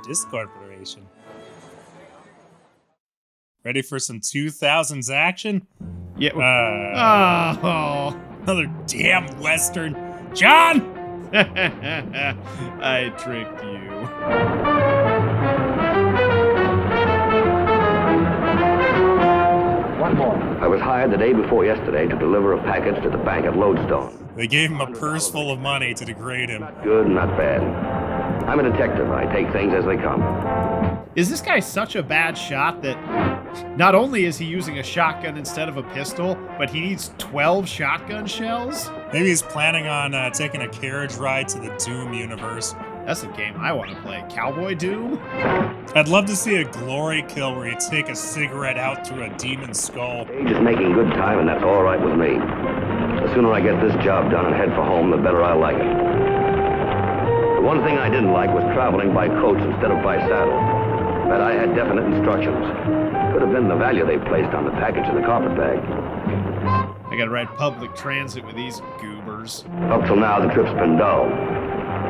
Disc Corporation. Ready for some 2000s action? Yeah. Another damn Western. John! I tricked you. One more. I was hired the day before yesterday to deliver a package to the bank at Lodestone. They gave him a purse full of money to degrade him. Not good, not bad. I'm a detective. I take things as they come. Is this guy such a bad shot that not only is he using a shotgun instead of a pistol, but he needs 12 shotgun shells? Maybe he's planning on taking a carriage ride to the Doom universe. That's a game I want to play. Cowboy Doom? I'd love to see a glory kill where you take a cigarette out through a demon's skull. Age is making good time, and that's all right with me. The sooner I get this job done and head for home, the better I like it. The one thing I didn't like was traveling by coach instead of by saddle. But I had definite instructions. Could have been the value they placed on the package in the carpet bag. I gotta ride public transit with these goobers. Up till now, the trip's been dull.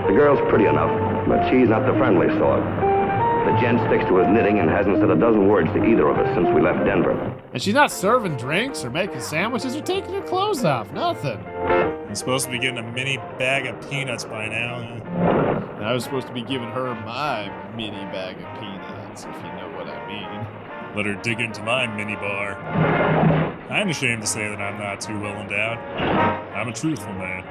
The girl's pretty enough, but she's not the friendly sort. The gent sticks to his knitting and hasn't said a dozen words to either of us since we left Denver. And she's not serving drinks or making sandwiches or taking her clothes off. Nothing. I'm supposed to be getting a mini bag of peanuts by now. And I was supposed to be giving her my mini bag of peanuts, if you know what I mean. Let her dig into my mini bar. I'm ashamed to say that I'm not too well endowed. I'm a truthful man.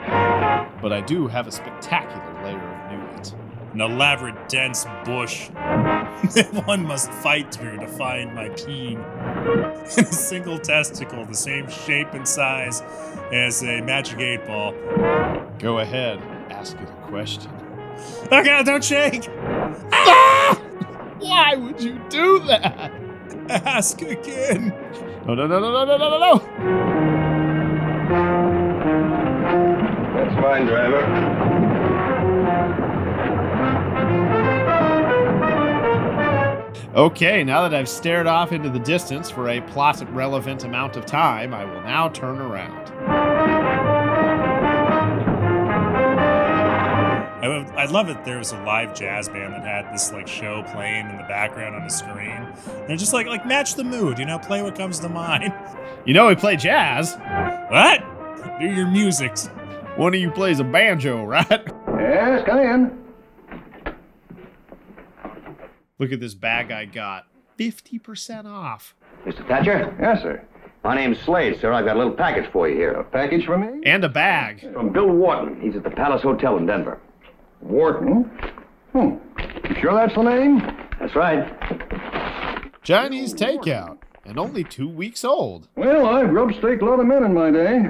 But I do have a spectacular layer of newt. An elaborate, dense bush that one must fight through to find my peen. And a single testicle, the same shape and size as a magic 8-ball. Go ahead, ask it a question. Oh God, don't shake! Ah! Why would you do that? Ask again. No, no, no, no, no, no, no, no, no! That's fine, driver. Okay, now that I've stared off into the distance for a plot-relevant amount of time, I will now turn around. I'd love it. There was a live jazz band that had this like show playing in the background on the screen. They're just like match the mood, you know, play what comes to mind. You know we play jazz. What? Do your musics. One of you plays a banjo, right? Yes, come in. Look at this bag I got. 50% off. Mr. Thatcher? Yes, sir. My name's Slade, sir. I've got a little package for you here. A package for me? And a bag. From Bill Wharton. He's at the Palace Hotel in Denver. Wharton? You sure that's the name? That's right. Chinese takeout. And only 2 weeks old. Well, I've grub staked a lot of men in my day.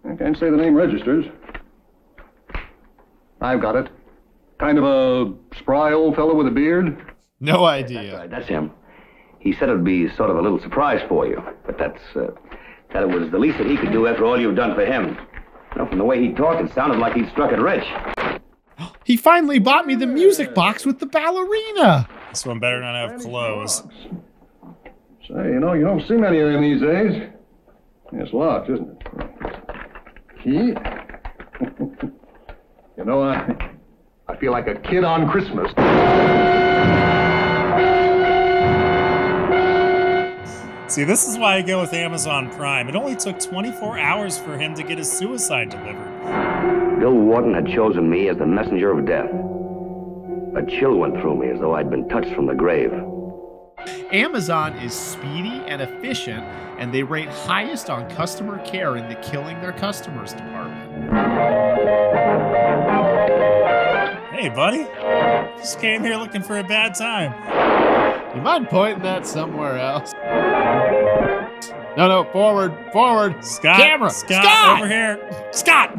I can't say the name registers. I've got it. Kind of a spry old fellow with a beard? No idea. That's right, that's him. He said it would be sort of a little surprise for you, but that it was the least that he could do after all you've done for him. You know, from the way he talked, it sounded like he'd struck it rich. He finally bought me the music box with the ballerina. This one better not have clothes. Say, you know, you don't see many of them these days. It's locked, isn't it? Key? You know, I feel like a kid on Christmas. See, this is why I go with Amazon Prime. It only took 24 hours for him to get his suicide delivered. Bill Wharton had chosen me as the messenger of death. A chill went through me as though I'd been touched from the grave. Amazon is speedy and efficient, and they rate highest on customer care in the killing their customers department. Hey, buddy. Just came here looking for a bad time. You mind pointing that somewhere else? No, forward, forward. Scott, Camera, Scott, over here. Scott!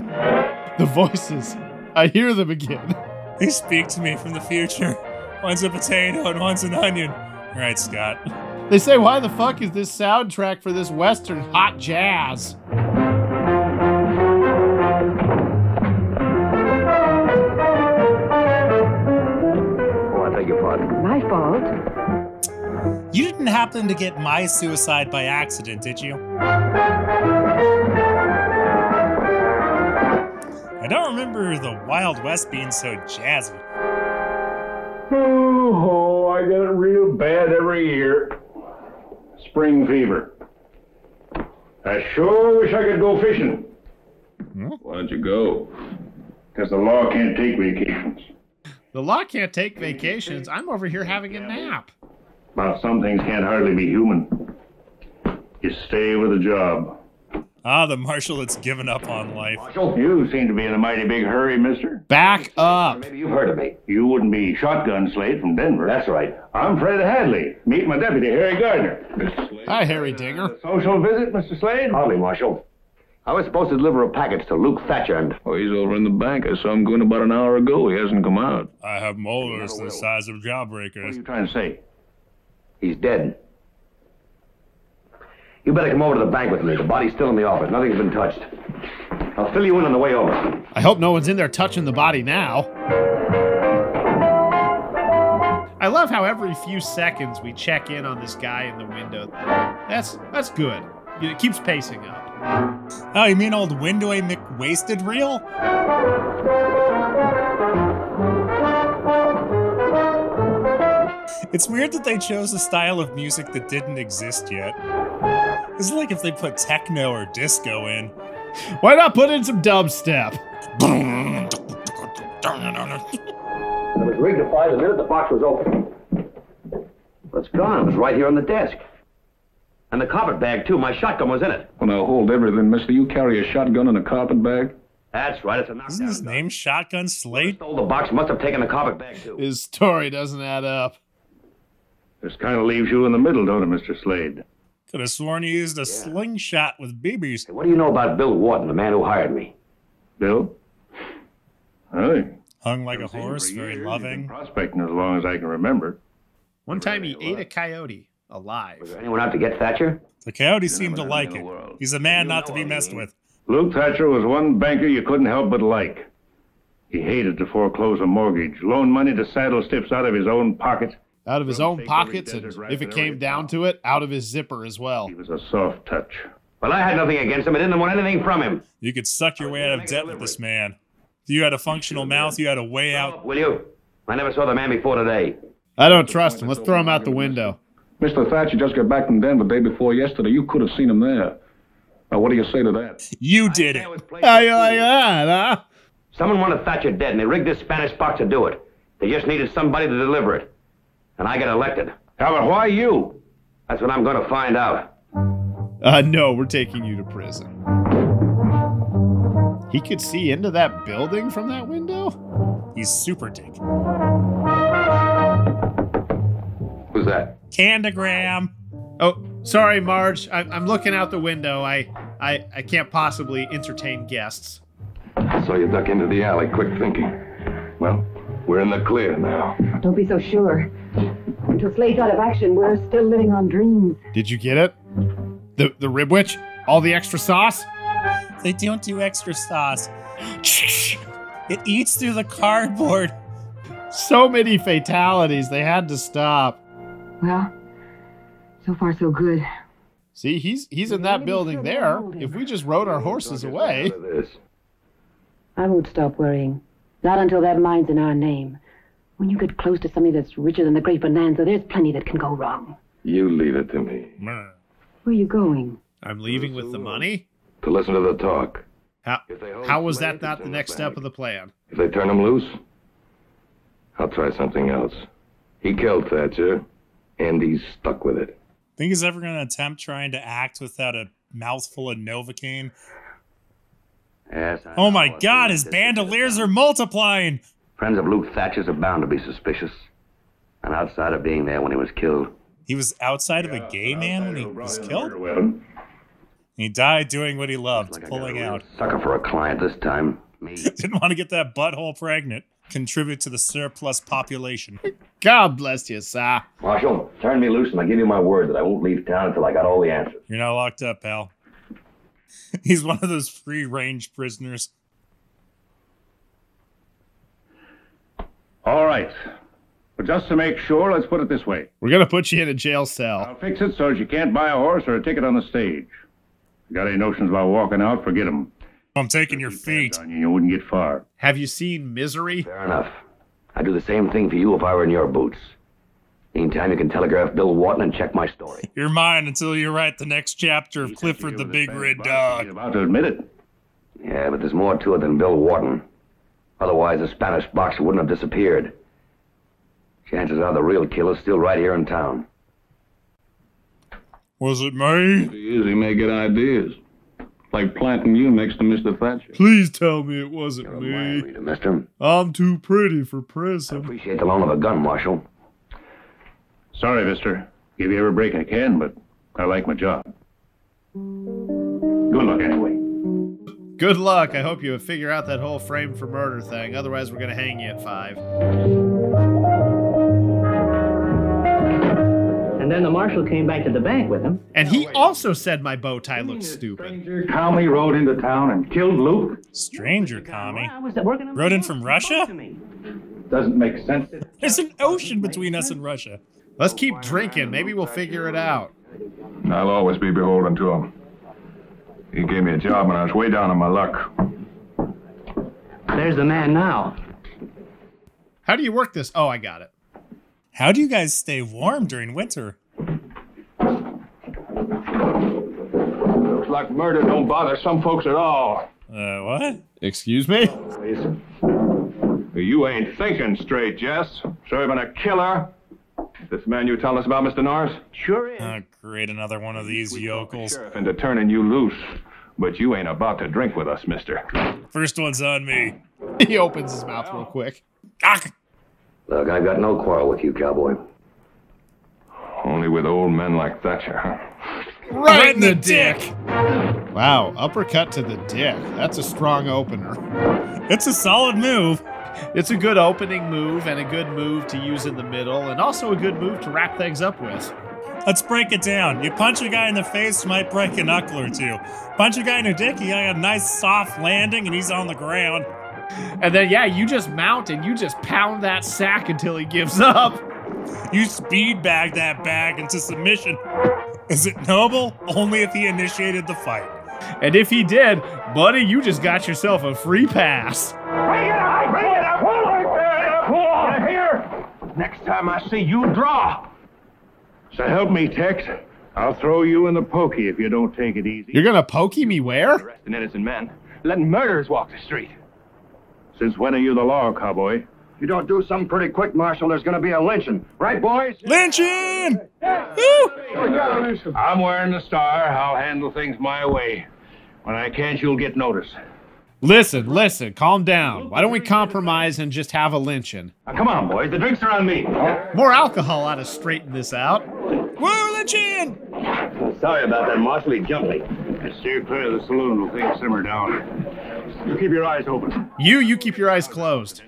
The voices. I hear them again. They speak to me from the future. One's a potato and one's an onion. All right, Scott. They say, why the fuck is this soundtrack for this Western hot jazz? Oh, I beg your pardon. My fault. You didn't happen to get my suicide by accident, did you? I don't remember the Wild West being so jazzy. Oh, I get it real bad every year. Spring fever. I sure wish I could go fishing. Why don't you go? Because the law can't take vacations. The law can't take vacations. I'm over here having a nap. Well, some things can't hardly be human. You stay with a job. Ah, the marshal that's given up on life. Marshal, you seem to be in a mighty big hurry, mister. Back up. Maybe you've heard of me. You wouldn't be shotgun Slade from Denver. That's right. I'm Fred Hadley. Meet my deputy, Harry Gardner. Hi, Harry Dinger. Social visit, Mr. Slade? Hardly, Marshal. I was supposed to deliver a package to Luke Thatcher and... Oh, he's over in the bank. I saw him going about an hour ago. He hasn't come out. I have molars the size of What are jawbreakers. you trying to say? He's dead. You better come over to the bank with me. The body's still in the office. Nothing's been touched. I'll fill you in on the way over. I hope no one's in there touching the body now. I love how every few seconds we check in on this guy in the window. That's good. It keeps pacing up. Oh, you mean old Windoway McWasted reel? It's weird that they chose a style of music that didn't exist yet. It's like if they put techno or disco in. Why not put in some dubstep? It was rigged to fire the minute the box was open. But it's gone. It was right here on the desk. And the carpet bag, too. My shotgun was in it. Well, now, hold everything, mister. You carry a shotgun in a carpet bag? That's right. It's a knockdown. Isn't his name Shotgun Slade? Stole the box. Must have taken the carpet bag, too. His story doesn't add up. This kind of leaves you in the middle, don't it, Mr. Slade? Could have sworn he used a slingshot with BBs. What do you know about Bill Wharton, the man who hired me? Bill? Really? Hung like a horse, very loving. Prospecting as long as I can remember. One time he ate a coyote alive. Was there anyone out to get Thatcher? The coyote seemed to like it. He's a man not to be messed with. Luke Thatcher was one banker you couldn't help but like. He hated to foreclose a mortgage, loan money to saddle stiffs out of his own pocket. Out of his own pockets, and if it came down to it, out of his zipper as well. He was a soft touch. Well, I had nothing against him. I didn't want anything from him. You could suck your way out of debt with this man. If you had a functional mouth, you had a way out. Will you? I never saw the man before today. I don't trust him. Let's throw him out the window. Mr. Thatcher just got back from Denver the day before yesterday. You could have seen him there. Now, what do you say to that? You did it. How you like that, huh? Someone wanted Thatcher dead, and they rigged this Spanish box to do it. They just needed somebody to deliver it. And I get elected. Yeah, but why you? That's what I'm going to find out. No, we're taking you to prison. He could see into that building from that window? He's super dick. Who's that? Candagram. Oh, sorry, Marge. I'm looking out the window. I can't possibly entertain guests. So you duck into the alley, quick thinking. Well, we're in the clear now. Don't be so sure. Until Slade's out of action, we're still living on dreams. Did you get it? The rib witch? All the extra sauce? They don't do extra sauce. It eats through the cardboard. So many fatalities. They had to stop. Well, so far so good. See, he's in that building there. If we just rode our horses away. I won't stop worrying. Not until that mine's in our name. When you get close to something that's richer than the great bonanza, there's plenty that can go wrong. You leave it to me. Where are you going? I'm leaving with the money? To listen to the talk. How was that not the next step of the plan? If they turn him loose, I'll try something else. He killed Thatcher, and he's stuck with it. Think he's ever going to attempt trying to act without a mouthful of Novocaine? Yes. Oh my God, his bandoliers are multiplying! Friends of Luke Thatcher's are bound to be suspicious. And outside of being there when he was killed. He was outside of a gay man when he was killed? Weapon. He died doing what he loved, Like pulling out. Sucker for a client this time. Me. Didn't want to get that butthole pregnant. Contribute to the surplus population. God bless you, sir. Marshal, turn me loose and I give you my word that I won't leave town until I got all the answers. You're not locked up, pal. He's one of those free-range prisoners. All right. But just to make sure, let's put it this way. We're going to put you in a jail cell. I'll fix it so that you can't buy a horse or a ticket on the stage. You got any notions about walking out, forget them. I'm taking your feet. You wouldn't get far. Have you seen Misery? Fair enough. I'd do the same thing for you if I were in your boots. Meantime, you can telegraph Bill Wharton and check my story. You're mine until you write the next chapter of Clifford the Big Red Dog. He's about to admit it. Yeah, but there's more to it than Bill Wharton. Otherwise, the Spanish boxer wouldn't have disappeared. Chances are the real killer's still right here in town. Was it me? He is. He may get ideas. Like planting you next to Mr. Thatcher. Please tell me it wasn't You're a me. mind reader, mister. I'm too pretty for I prison. appreciate the loan of a gun, Marshal. Sorry, mister. Give you every break I can, but I like my job. Good luck anyway. Good luck. I hope you figure out that whole frame for murder thing. Otherwise, we're going to hang you at 5. And then the marshal came back to the bank with him. And he also said my bow tie looked stupid. Stranger calmly rode into town and killed Luke. Stranger Tommy. I was working on Rode in from Russia? Doesn't make sense. There's an ocean between us and Russia. Let's keep drinking. Maybe we'll figure it out. I'll always be beholden to him. He gave me a job when I was way down on my luck. There's the man now. How do you work this? Oh, I got it. How do you guys stay warm during winter? Looks like murder don't bother some folks at all. What? Excuse me? You ain't thinking straight, Jess. Serving a killer. This man you telling us about, Mr. Norris? Sure is. Oh, great, another one of these yokels. Sheriff into turning you loose. But you ain't about to drink with us, mister. First one's on me. He opens his mouth real quick. Ah! Look, I've got no quarrel with you, cowboy. Only with old men like Thatcher, huh? Right in the dick! Wow, uppercut to the dick. That's a strong opener. It's a solid move. It's a good opening move and a good move to use in the middle, and also a good move to wrap things up with. Let's break it down. You punch a guy in the face, you might break a knuckle or two. Punch a guy in the dick, you got a nice soft landing, and he's on the ground. And then, yeah, you just mount and you just pound that sack until he gives up. You speed bag that bag into submission. Is it noble? Only if he initiated the fight. And if he did, buddy, you just got yourself a free pass. Bring it up! Bring it up! Pull here! Next time I see you, draw! So help me, Tex. I'll throw you in the pokey if you don't take it easy. You're gonna pokey me where? Arresting innocent men. Letting murderers walk the street. Since when are you the law, cowboy? If you don't do something pretty quick, Marshal, there's gonna be a lynching. Right, boys? Lynching! I'm wearing the star. I'll handle things my way. When I can't, you'll get notice. Listen, calm down. Why don't we compromise and just have a lynching? Now, come on, boys. The drinks are on me. More alcohol ought to straighten this out. Woo, lynching! Sorry about that, Marshal. He jumped me. Steer clear of the saloon till things simmer down. You keep your eyes open. You keep your eyes closed.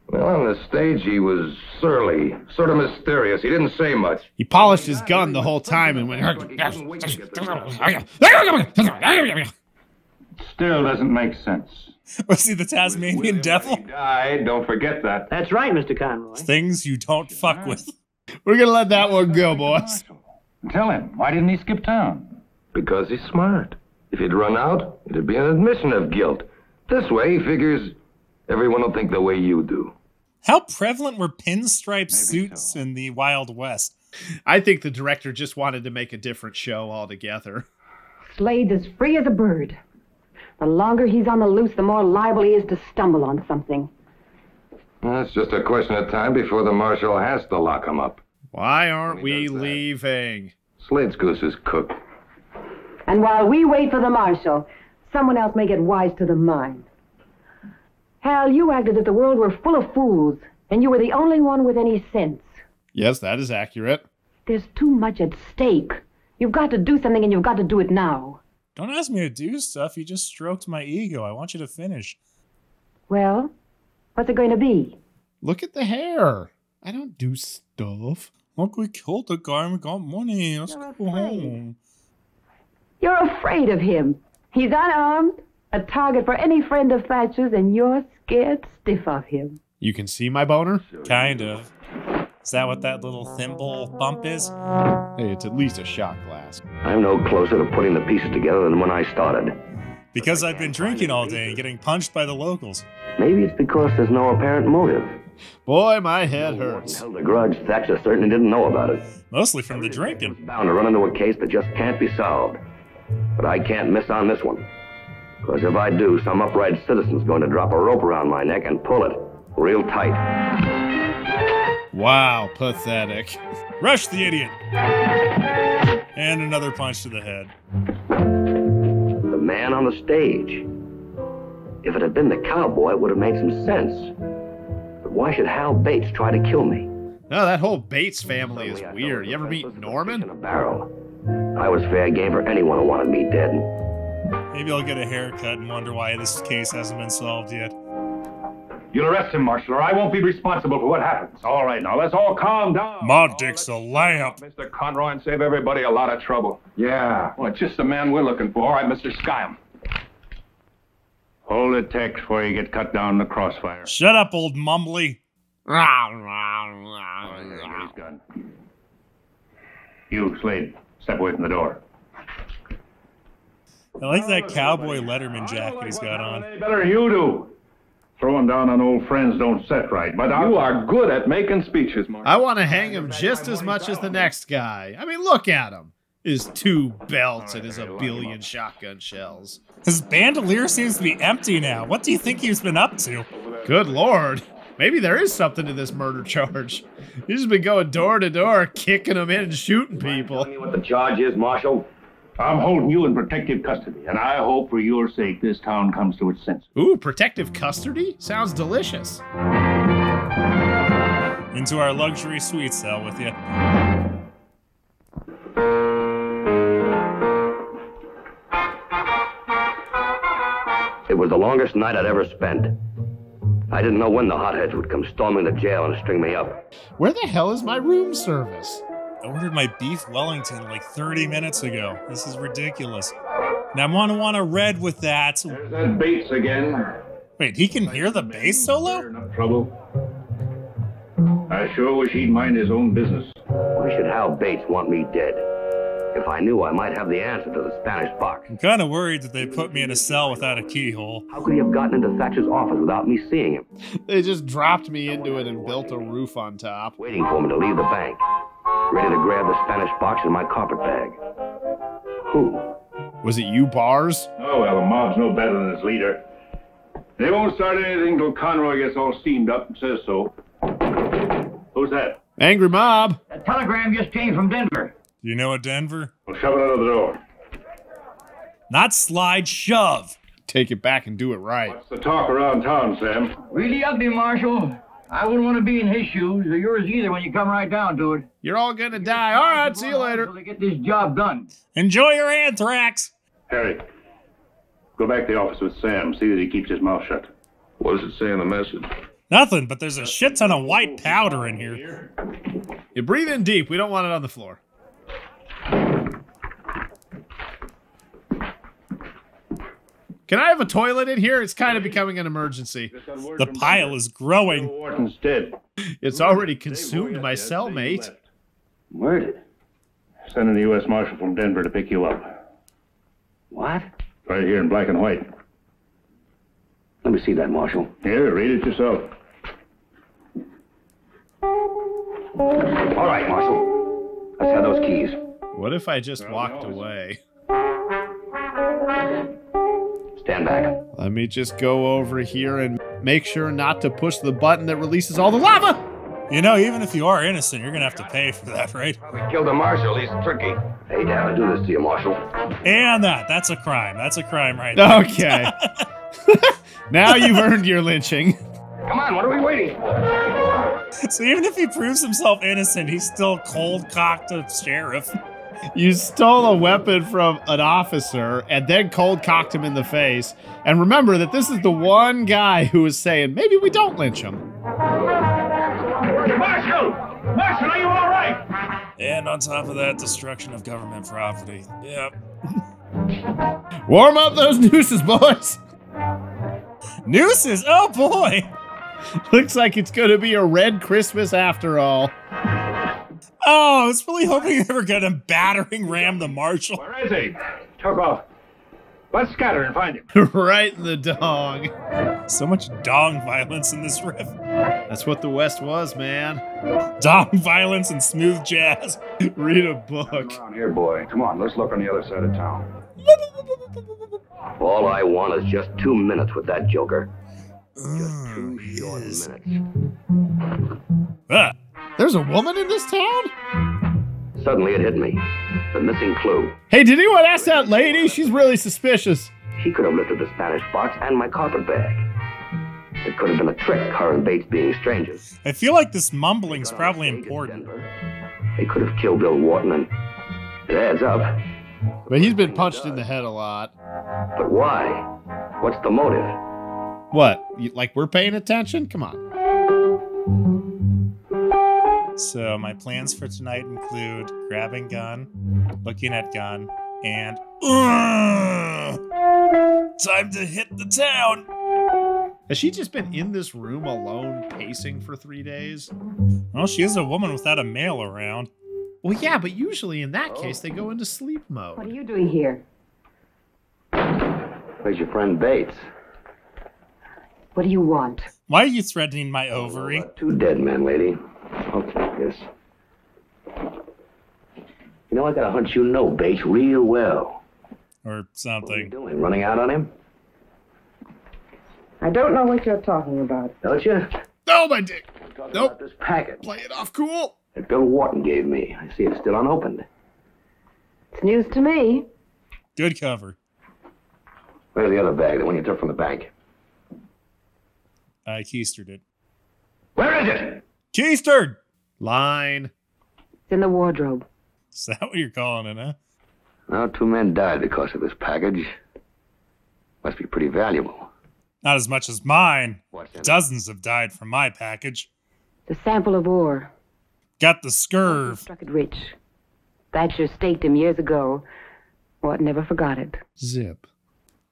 Well, on the stage, he was surly, sort of mysterious. He didn't say much. He polished his gun the whole time and went... Still doesn't make sense. Was he the Tasmanian devil? He died. Don't forget that. That's right, Mr. Conroy. Things you don't fuck with. We're gonna let that one go, boys. Tell him. Why didn't he skip town? Because he's smart. If he'd run out, it'd be an admission of guilt. This way, he figures everyone will think the way you do. How prevalent were pinstripe suits in the Wild West? I think the director just wanted to make a different show altogether. Slade's as free as a bird. The longer he's on the loose, the more liable he is to stumble on something. Well, it's just a question of time before the marshal has to lock him up. Why aren't we leaving? Slade's goose is cooked. And while we wait for the marshal, someone else may get wise to the mind. Hal, you acted as if the world were full of fools, and you were the only one with any sense. Yes, that is accurate. There's too much at stake. You've got to do something, and you've got to do it now. Don't ask me to do stuff. You just stroked my ego. I want you to finish. Well, what's it going to be? Look at the hair. I don't do stuff. Look, we killed the guy and we got money. Let's go home. You're afraid of him. He's unarmed, a target for any friend of Thatcher's, and you're scared stiff of him. You can see my boner? Kind of. Is that what that little thimble bump is? Hey, it's at least a shot glass. I'm no closer to putting the pieces together than when I started. Because I've been drinking all day and getting punched by the locals. Maybe it's because there's no apparent motive. Boy, my head hurts. Held a grudge, Thatcher certainly didn't know about it. Mostly from the drinking. Bound to run into a case that just can't be solved. But I can't miss on this one. Because if I do, some upright citizen's going to drop a rope around my neck and pull it real tight. Wow, pathetic. Rush the idiot. And another punch to the head. The man on the stage. If it had been the cowboy, it would have made some sense. But why should Hal Bates try to kill me? No, that whole Bates family is weird. You ever meet Norman? In a barrel. I was fair game for anyone who wanted me dead. Maybe I'll get a haircut and wonder why this case hasn't been solved yet. You'll arrest him, Marshal, or I won't be responsible for what happens. All right, now let's all calm down. Ma Dick's a lamp. Mr. Conroy, and save everybody a lot of trouble. Yeah, well, it's just the man we're looking for. All right, Mr. Skyam. Hold it, Tex, before you get cut down in the crossfire. Shut up, old mumbly. You, Slade, step away from the door. I like that cowboy Letterman jacket he's got on. Any better than you do. Throwing down on old friends don't set right, but you are good at making speeches, Mark. I want to hang him just as much as the next guy. I mean, look at him. His 2 belts and his 1 billion shotgun shells. His bandolier seems to be empty now. What do you think he's been up to? Good Lord. Maybe there is something to this murder charge. He's just been going door to door, kicking them in and shooting people. Tell me what the charge is, Marshal. I'm holding you in protective custody, and I hope for your sake this town comes to its senses. Ooh, protective custody? Sounds delicious. Into our luxury suite cell with you. It was the longest night I'd ever spent. I didn't know when the hotheads would come storming the jail and string me up. Where the hell is my room service? I ordered my beef Wellington like 30 minutes ago. This is ridiculous. Now I'm gonna want a red with that. There's that Bates again. Wait, he can hear the bass solo? Enough trouble. I sure wish he'd mind his own business. Why should Hal Bates want me dead? If I knew, I might have the answer to the Spanish box. I'm kind of worried that they put me in a cell without a keyhole. How could he have gotten into Thatcher's office without me seeing him? They just dropped me into it and built a roof on top. Waiting for me to leave the bank. Ready to grab the Spanish box in my carpet bag. Who? Was it you, Bars? Oh, well, the mob's no better than its leader. They won't start anything till Conroy gets all steamed up and says so. Who's that? Angry mob. A telegram just came from Denver. Do you know a Denver? Well, shove it out of the door. Not slide, shove. Take it back and do it right. What's the talk around town, Sam? Really ugly, Marshal. I wouldn't want to be in his shoes, or yours either, when you come right down to it. You're all gonna die. All right, see you later. Until they get this job done. Enjoy your anthrax. Harry, go back to the office with Sam. See that he keeps his mouth shut. What does it say in the message? Nothing, but there's a shit ton of white powder in here. You breathe in deep. We don't want it on the floor. Can I have a toilet in here? It's kind of becoming an emergency. The pile is growing. Wharton's dead. It's already consumed my cellmate. Murdered? Sending the U.S. Marshal from Denver to pick you up. What? Right here in black and white. Let me see that, Marshal. Here, read it yourself. All right, Marshal. Let's have those keys. What if I just walked away? Stand back. Let me just go over here and make sure not to push the button that releases all the lava! You know, even if you are innocent, you're gonna have to pay for that, right? We killed the Marshal. He's tricky. Hey, Dad, I do this to you, Marshal. And that's a crime. That's a crime right there. Okay. Now you've earned your lynching. Come on, what are we waiting for? So even if he proves himself innocent, he's still cold-cocked a sheriff. You stole a weapon from an officer and then cold-cocked him in the face. And remember that this is the one guy who is saying, maybe we don't lynch him. Marshal! Marshal, are you all right? And on top of that, destruction of government property. Yep. Warm up those nooses, boys. Nooses? Oh, boy. Looks like it's going to be a red Christmas after all. Oh, I was really hoping they were going to battering ram the Marshal. Where is he? Took off. Let's scatter and find him. Right in the dong. So much dong violence in this riff. That's what the West was, man. Dong violence and smooth jazz. Read a book. Come around here, boy. Come on, let's look on the other side of town. All I want is just 2 minutes with that joker. Just 2 short yes. minutes. Ah, There's a woman in this town? Suddenly it hit me. The missing clue. Hey, did anyone ask that lady? She's really suspicious. She could have lifted the Spanish box and my carpet bag. It could have been a trick, her and Bates being strangers. I feel like this mumbling's Got on probably stage in important. Denver. They could have killed Bill Wharton, and it adds up. But he's been punched in the head a lot. But why? What's the motive? What? Like we're paying attention? Come on. So my plans for tonight include grabbing gun, looking at gun, and time to hit the town. Has she just been in this room alone pacing for 3 days? Well, she is a woman without a male around. Well, yeah, but usually in that case, they go into sleep mode. What are you doing here? Where's your friend Bates? What do you want? Why are you threatening my ovary? 2 dead men, lady. Okay, yes. You know, I got a hunch you know Bates real well. Or What are you something. doing? Running out on him? I don't know what you're talking about. Don't you? Oh, my dick. Talking Nope. about this packet Play it off cool. that Bill Wharton gave me. I see it's still unopened. It's news to me. Good cover. Where's the other bag, the one you took from the bank? I keistered it. Where is it? Keistered! Line. It's in the wardrobe. Is that what you're calling it, huh? Now, 2 men died because of this package. Must be pretty valuable. Not as much as mine. What's in it? Dozens have died from my package. It's a sample of ore. Got the scurv. Struck it rich. Thatcher staked him years ago. What never forgot it. Zip.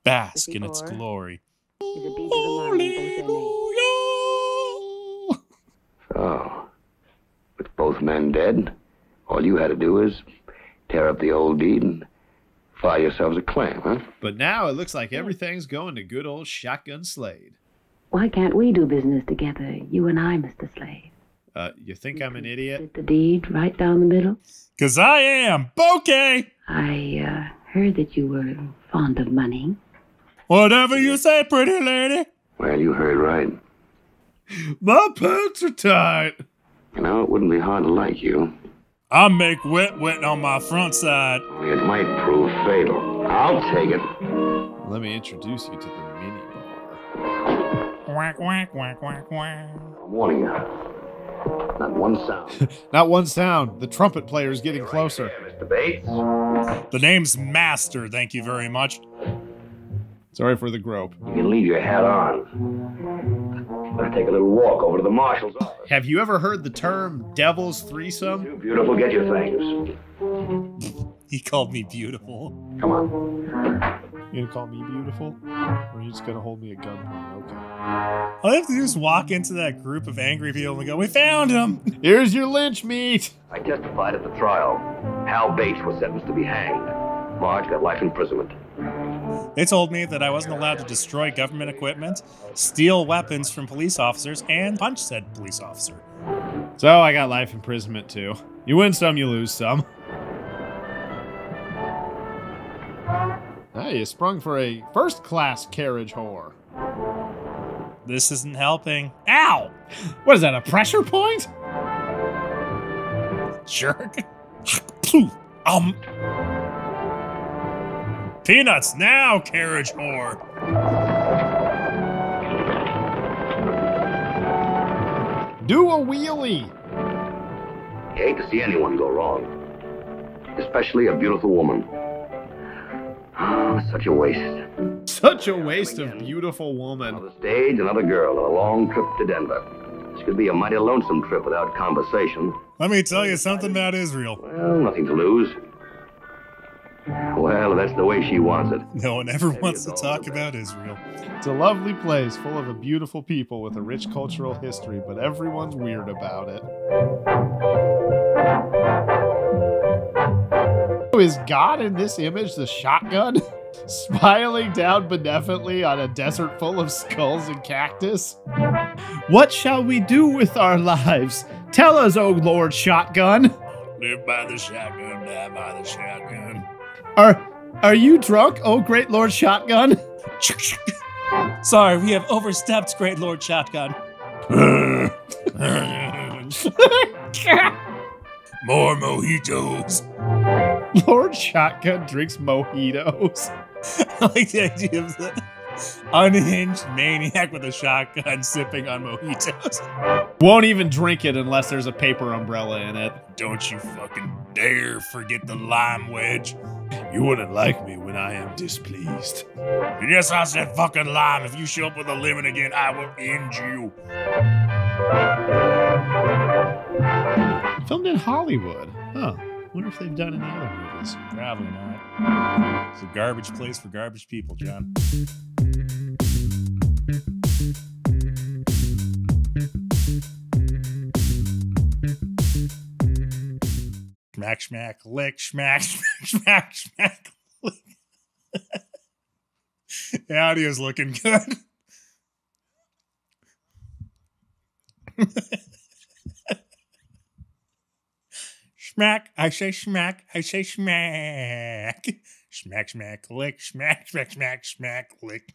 Bask in its Or- glory. He's a beat of the line in both their names. So, with both men dead, all you had to do is tear up the old deed and file yourselves a claim, huh? But now it looks like everything's going to good old Shotgun Slade. Why can't we do business together, you and I, Mr. Slade? You think I'm an idiot? Split the deed right down the middle. 'Cause I am. Bouquet! I heard that you were fond of money. Whatever you say, pretty lady. Well, you heard right. My pants are tight. You know, it wouldn't be hard to like you. I make wet on my front side. Only it might prove fatal. I'll take it. Let me introduce you to the mini bar. Quack, quack, quack, quack, quack. I'm warning you. Not one sound. Not one sound. The trumpet player's getting closer. Here, Mr. Bates. The name's Master, thank you very much. Sorry for the grope. You can leave your hat on. Let's take a little walk over to the marshal's office. Have you ever heard the term devil's threesome? Too beautiful, get your things. He called me beautiful. Come on. You gonna call me beautiful? Or are you just gonna hold me at gunpoint? Okay. All I have to do is walk into that group of angry people and go, we found him! Here's your lynch meat. I testified at the trial. Hal Bates was sentenced to be hanged. Marge got life imprisonment. They told me that I wasn't allowed to destroy government equipment, steal weapons from police officers, and punch said police officer. So I got life imprisonment too. You win some, you lose some. Hey, you sprung for a first-class carriage whore. This isn't helping. Ow! What is that, a pressure point? Jerk. Peanuts now, carriage whore. Do a wheelie. You hate to see anyone go wrong. Especially a beautiful woman. Oh, such a waste. Such a waste of beautiful woman. Another stage, another girl, and a long trip to Denver. This could be a mighty lonesome trip without conversation. Let me tell you something about Israel. Well, nothing to lose. Well, that's the way she wants it. No one ever wants to talk about Israel. It's a lovely place full of a beautiful people with a rich cultural history, but everyone's weird about it. Is God in this image the shotgun? Smiling down benevolently on a desert full of skulls and cactus. What shall we do with our lives? Tell us, O Lord Shotgun. Live by the shotgun, die by the shotgun. Are you drunk, oh great Lord Shotgun? Sorry, we have overstepped, great Lord Shotgun. More mojitos. Lord Shotgun drinks mojitos. I like the idea of the unhinged maniac with a shotgun sipping on mojitos. Won't even drink it unless there's a paper umbrella in it. Don't you fucking dare forget the lime wedge. You wouldn't like me when I am displeased. Yes, I said fucking lime. If you show up with a lemon again, I will end you. Filmed in Hollywood. Huh. Wonder if they've done any other movies. Probably not. It's a garbage place for garbage people, John. Smack, smack, lick, smack, smack, smack, smack, lick. The audio's looking good. Smack, I say smack, I say smack. Smack, smack, lick, smack, smack, smack, smack, lick.